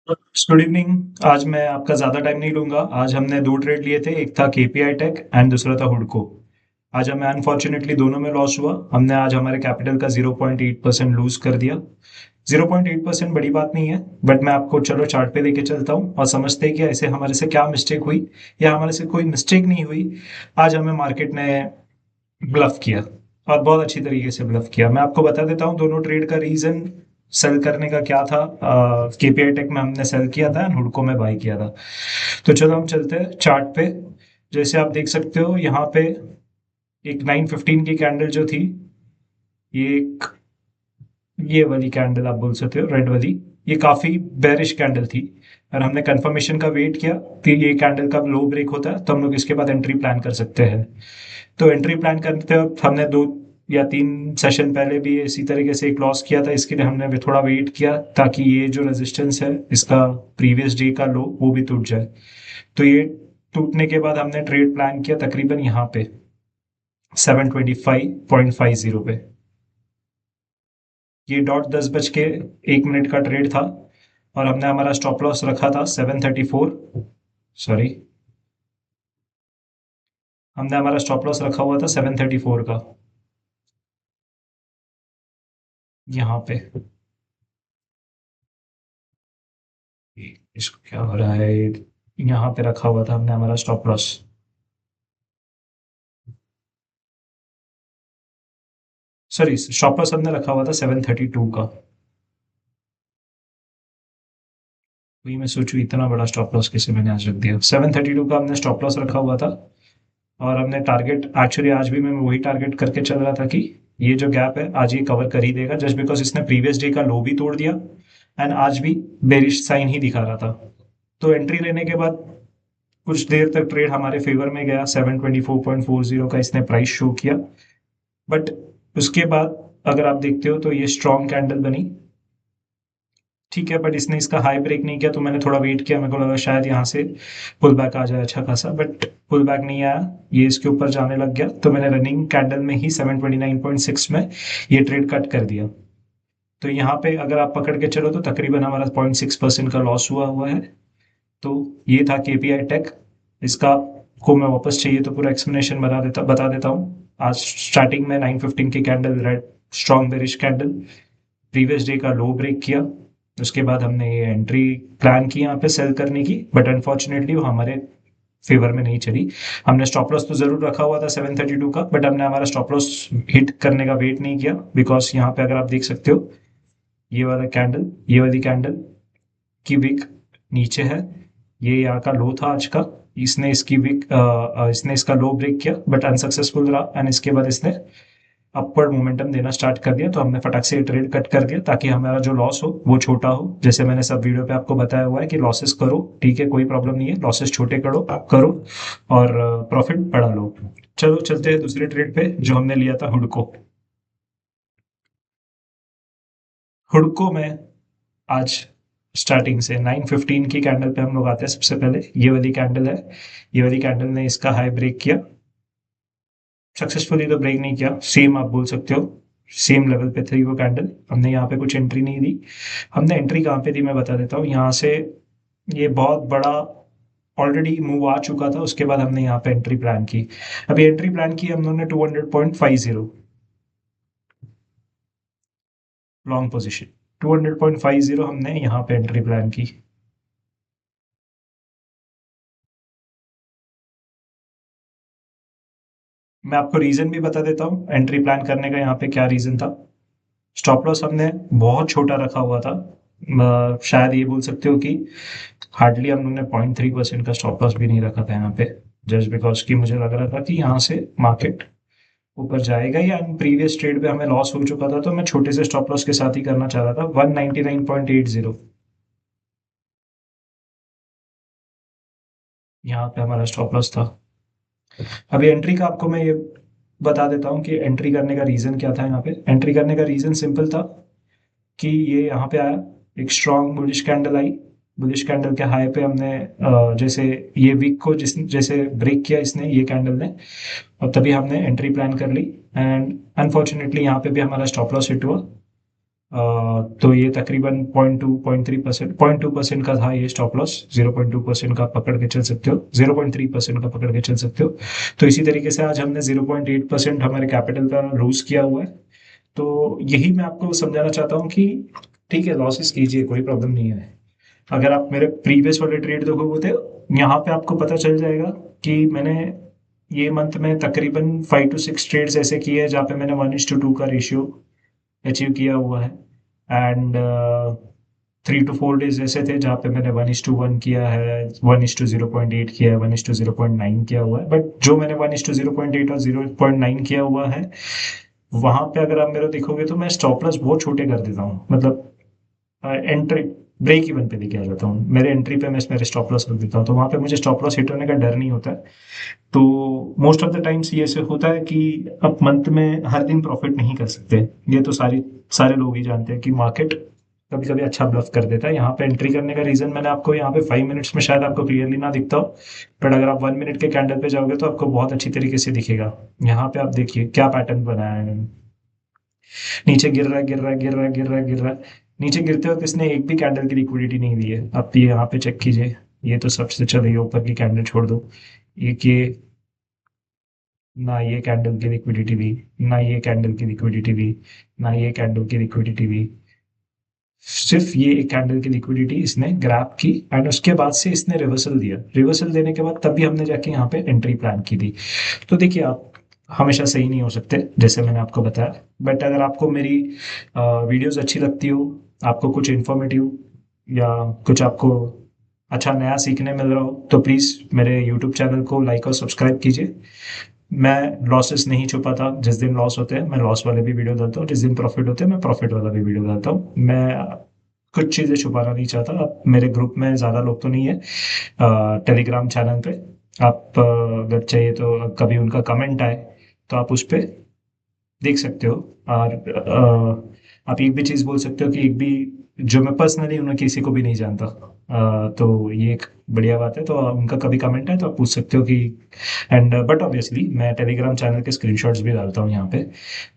Good evening. आज मैं आपका ज़्यादा टाइम नहीं लूंगा। आज हमने दो ट्रेड लिए थे, एक था केपीआई टेक एंड दूसरा था हुडको। आज हमें अनफॉर्चुनेटली दोनों में लॉस हुआ। हमने आज हमारे कैपिटल का 0.8% लूज कर दिया। 0.8% बड़ी बात नहीं है, बट मैं आपको चलो चार्ट पे लेके चलता हूँ और समझते हैं कि ऐसे हमारे से क्या मिस्टेक हुई या हमारे से कोई मिस्टेक नहीं हुई। आज हमें मार्केट ने ब्लफ किया और बहुत अच्छी तरीके से ब्लफ किया। मैं आपको बता देता हूँ दोनों ट्रेड का रीजन सेल करने का क्या था। केपीआई टेक में हमने सेल किया था एंड हुडको में बाई किया था। तो चलो हम चलते हैं चार्ट पे। जैसे आप देख सकते हो यहाँ पे एक 9:15 की कैंडल जो थी, ये एक ये वाली कैंडल आप बोल सकते हो, रेड वाली। ये काफी बेरिश कैंडल थी और हमने कंफर्मेशन का वेट किया कि ये कैंडल का लो ब्रेक होता है तो हम लोग इसके बाद एंट्री प्लान कर सकते हैं। तो एंट्री प्लान करते वक्त हमने दो या तीन सेशन पहले भी इसी तरीके से एक लॉस किया था। इसके लिए हमने भी थोड़ा वेट किया ताकि ये जो रेजिस्टेंस है इसका प्रीवियस डे का लो वो भी टूट जाए। तो ये टूटने के बाद हमने ट्रेड प्लान किया तकरीबन यहाँ पे 725.50 पे। ये डॉट 10 बज के 1 मिनट का ट्रेड था और हमने हमारा स्टॉप लॉस रखा था 734। सॉरी, हमने हमारा स्टॉप लॉस रखा हुआ था 734 का यहाँ पे। इसको क्या हो रहा है, यहाँ पे रखा हुआ था हमने हमारा stop loss. Sorry, stop loss हमने रखा हुआ था 732 का। वही मैं सोचूं इतना बड़ा स्टॉप लॉस कैसे मैंने आज रख दिया। 732 का हमने स्टॉप लॉस रखा हुआ था और हमने टारगेट एक्चुअली आज भी मैं वही टारगेट करके चल रहा था कि ये जो गैप है आज ये कवर कर ही देगा, जस्ट बिकॉज इसने प्रीवियस डे का लो भी तोड़ दिया एंड आज भी बेरिश साइन ही दिखा रहा था। तो एंट्री लेने के बाद कुछ देर तक ट्रेड हमारे फेवर में गया। 724.40 का इसने प्राइस शो किया, बट उसके बाद अगर आप देखते हो तो ये स्ट्रॉन्ग कैंडल बनी, ठीक है, बट इसने इसका हाई ब्रेक नहीं किया। तो मैंने थोड़ा वेट किया, मेरे को लगा शायद यहाँ से पुल बैक आ जाए अच्छा खासा, बट पुल बैक नहीं आया। ये इसके ऊपर जाने लग गया तो मैंने रनिंग कैंडल में ही 729.6 में ये ट्रेड कट कर दिया। तो यहाँ पे अगर आप पकड़ के चलो तो तकरीबन हमारा 0.6% का लॉस हुआ हुआ है। तो ये था केपीआई टेक। इसका को मैं वापस चाहिए तो पूरा एक्सप्लेनेशन बता देता हूँ। आज स्टार्टिंग में 9:15 की candle red strong bearish candle, previous day का लो ब्रेक किया। उसके बाद हमने ये एंट्री प्लान की यहाँ पे सेल करने की, बट अनफॉर्चुनेटली वो हमारे फेवर में नहीं चली। हमने स्टॉप लॉस तो जरूर रखा हुआ था 732 का, बट हमने हमारा स्टॉप लॉस हिट करने का वेट नहीं किया बिकॉज यहाँ पे अगर आप देख सकते हो ये वाला कैंडल, ये वाली कैंडल की विक नीचे है। ये यहाँ का लो था आज का। इसने इसकी विक इसने इसका लो ब्रेक किया बट अनसक्सेसफुल रहा एंड इसके बाद इसने अपवर्ड मोमेंटम देना स्टार्ट कर दिया। तो हमने फटाक से ट्रेड कट कर दिया ताकि हमारा जो लॉस हो वो छोटा हो। जैसे मैंने सब वीडियो पे आपको बताया हुआ है कि लॉसेस करो, ठीक है, कोई प्रॉब्लम नहीं है, लॉसेस छोटे करो और प्रॉफिट बढ़ा लो। चलो चलते हैं दूसरे ट्रेड पे जो हमने लिया था हुडको। हुडको में आज स्टार्टिंग से 9:15 की कैंडल पे हम लोग आते हैं। सबसे पहले ये वाली कैंडल है, ये वाली कैंडल ने इसका हाई ब्रेक किया। सक्सेसफुली तो ब्रेक नहीं किया, सेम आप बोल सकते हो, सेम लेवल पे थी वो कैंडल। हमने यहाँ पे कुछ एंट्री नहीं दी। हमने एंट्री कहाँ पे दी मैं बता देता हूँ। यहाँ से ये बहुत बड़ा ऑलरेडी मूव आ चुका था, उसके बाद हमने यहाँ पे एंट्री प्लान की। अभी एंट्री प्लान की हम लोगों ने 200.50 लॉन्ग पोजीशन। 200.50 हमने यहाँ पे एंट्री प्लान की। मैं आपको रीजन भी बता देता हूँ एंट्री प्लान करने का यहाँ पे क्या रीजन था। स्टॉप लॉस हमने बहुत छोटा रखा हुआ था। शायद ये बोल सकते हो कि हार्डली हम लोग ने 0.3% का स्टॉप लॉस भी नहीं रखा था यहाँ पे, जस्ट बिकॉज कि मुझे लग रहा था कि यहाँ से मार्केट ऊपर जाएगा। या प्रीवियस ट्रेड पे हमें लॉस हो चुका था तो मैं छोटे से स्टॉप लॉस के साथ ही करना चाह रहा था। 199.80 यहाँ पे हमारा स्टॉप लॉस था। अभी एंट्री का आपको मैं ये बता देता हूँ कि एंट्री करने का रीजन क्या था। यहाँ पे एंट्री करने का रीजन सिंपल था कि ये यहाँ पे आया, एक स्ट्रॉन्ग बुलिश कैंडल आई। बुलिश कैंडल के हाई पे हमने जैसे ये वीक को जिस जैसे ब्रेक किया इसने, ये कैंडल ने, और तभी हमने एंट्री प्लान कर ली। एंड अनफॉर्चुनेटली यहाँ पे भी हमारा स्टॉप लॉस हिट हुआ। तो ये तकरीबन 0.2% का था ये स्टॉप लॉस। 0.2% का पकड़ के चल सकते हो, 0.3% का पकड़ के चल सकते हो। तो इसी तरीके से आज हमने 0.8% हमारे कैपिटल का लूज किया हुआ है। तो यही मैं आपको समझाना चाहता हूँ कि ठीक है, लॉसेस कीजिए, कोई प्रॉब्लम नहीं है। अगर आप मेरे प्रीवियस वाले ट्रेड देखोगे तो यहाँ पे आपको पता चल जाएगा कि मैंने ये मंथ में तकरीबन 5 to 6 ट्रेड्स ऐसे किए हैं जहाँ पे मैंने 1:2 का रेशियो अचीव किया हुआ है। एंड 3 to 4 डेज ऐसे थे जहाँ पे मैंने 1:1 किया है, 1:0.8 किया है, 1:0.9 किया हुआ है। बट जो मैंने 1:0.8 और 0.9 किया हुआ है, वहां पे अगर आप मेरे देखोगे तो मैं स्टॉप लॉस बहुत छोटे कर देता हूँ। मतलब एंट्री ब्रेक इवन पे लेके आ जाता हूँ, मेरे एंट्री पे मैं मेरे स्टॉप लॉस रख देता हूँ, तो वहां पे मुझे स्टॉप लॉस हिट होने का डर नहीं होता है। तो मोस्ट ऑफ द टाइम्स ये ऐसे होता है कि अब मंथ में हर दिन प्रॉफिट नहीं कर सकते। ये तो सारे लोग ही जानते हैं कि मार्केट कभी कभी अच्छा ब्लफ कर देता है। यहाँ पे एंट्री करने का रीजन मैंने आपको यहाँ पे 5 मिनट्स में शायद आपको क्लियरली ना दिखता हो, बट अगर आप 1 मिनट के कैंडल पे जाओगे तो आपको बहुत अच्छी तरीके से दिखेगा। यहाँ पे आप देखिए क्या पैटर्न बनाया है इन्होंने। नीचे गिर रहा है, गिर रहा है, गिर रहा है, गिर रहा है, गिर रहा है। नीचे गिरते वक्त इसने एक भी कैंडल की लिक्विडिटी नहीं दी है। अब ये यहाँ पे चेक कीजिए, ये तो सबसे चलिए ऊपर की कैंडल छोड़ दो, ये ना ये कैंडल की लिक्विडिटी दी, ना ये कैंडल की लिक्विडिटी दी, ना ये कैंडल की लिक्विडिटी दी। सिर्फ ये एक कैंडल की लिक्विडिटी इसने ग्रैब की एंड उसके बाद से इसने रिवर्सल दिया। रिवर्सल देने के बाद तभी हमने जाके यहाँ पे एंट्री प्लान की थी। तो देखिए, आप हमेशा सही नहीं हो सकते जैसे मैंने आपको बताया। बट अगर आपको मेरी वीडियोस अच्छी लगती हो, आपको कुछ इन्फॉर्मेटिव या कुछ आपको अच्छा नया सीखने मिल रहा हो, तो प्लीज़ मेरे यूट्यूब चैनल को लाइक और सब्सक्राइब कीजिए। मैं लॉसेस नहीं छुपाता, जिस दिन लॉस होते हैं मैं लॉस वाले भी वीडियो डालता हूँ, जिस दिन प्रॉफिट होते हैं मैं प्रॉफिट वाला भी वीडियो डालता हूँ। मैं कुछ चीज़ें छुपाना नहीं चाहता। अब मेरे ग्रुप में ज़्यादा लोग तो नहीं है टेलीग्राम चैनल पे। आप अगर चाहिए तो कभी उनका कमेंट आए तो आप उस पर देख सकते हो। और आप एक भी चीज़ बोल सकते हो कि एक भी जो मैं पर्सनली उन्हें किसी को भी नहीं जानता, तो ये एक बढ़िया बात है। तो उनका कभी कमेंट है तो आप पूछ सकते हो कि एंड बट ऑब्वियसली मैं टेलीग्राम चैनल के स्क्रीनशॉट्स भी डालता हूँ यहाँ पे।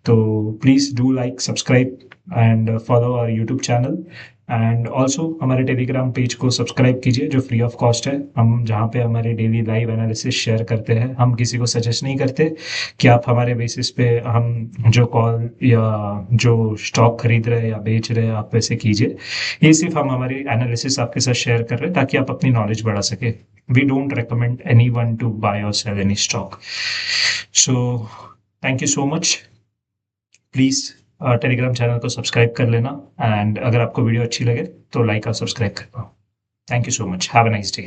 तो please do like subscribe and follow our YouTube channel. And also हमारे टेलीग्राम पेज को सब्सक्राइब कीजिए जो फ्री ऑफ कॉस्ट है। हम जहाँ पे हमारे डेली लाइव एनालिसिस शेयर करते हैं। हम किसी को सजेस्ट नहीं करते कि आप हमारे बेसिस पे हम जो कॉल या जो स्टॉक खरीद रहे हैं या बेच रहे हैं आप वैसे कीजिए। ये सिर्फ हम हमारी एनालिसिस आपके साथ शेयर कर रहे हैं ताकि आप अपनी नॉलेज बढ़ा सके। We don't recommend anyone to buy or sell any stock. So thank you so much. Please Telegram channel को सब्सक्राइब कर लेना। एंड अगर आपको वीडियो अच्छी लगे तो लाइक और सब्सक्राइब करना। Thank you so much, have a nice day.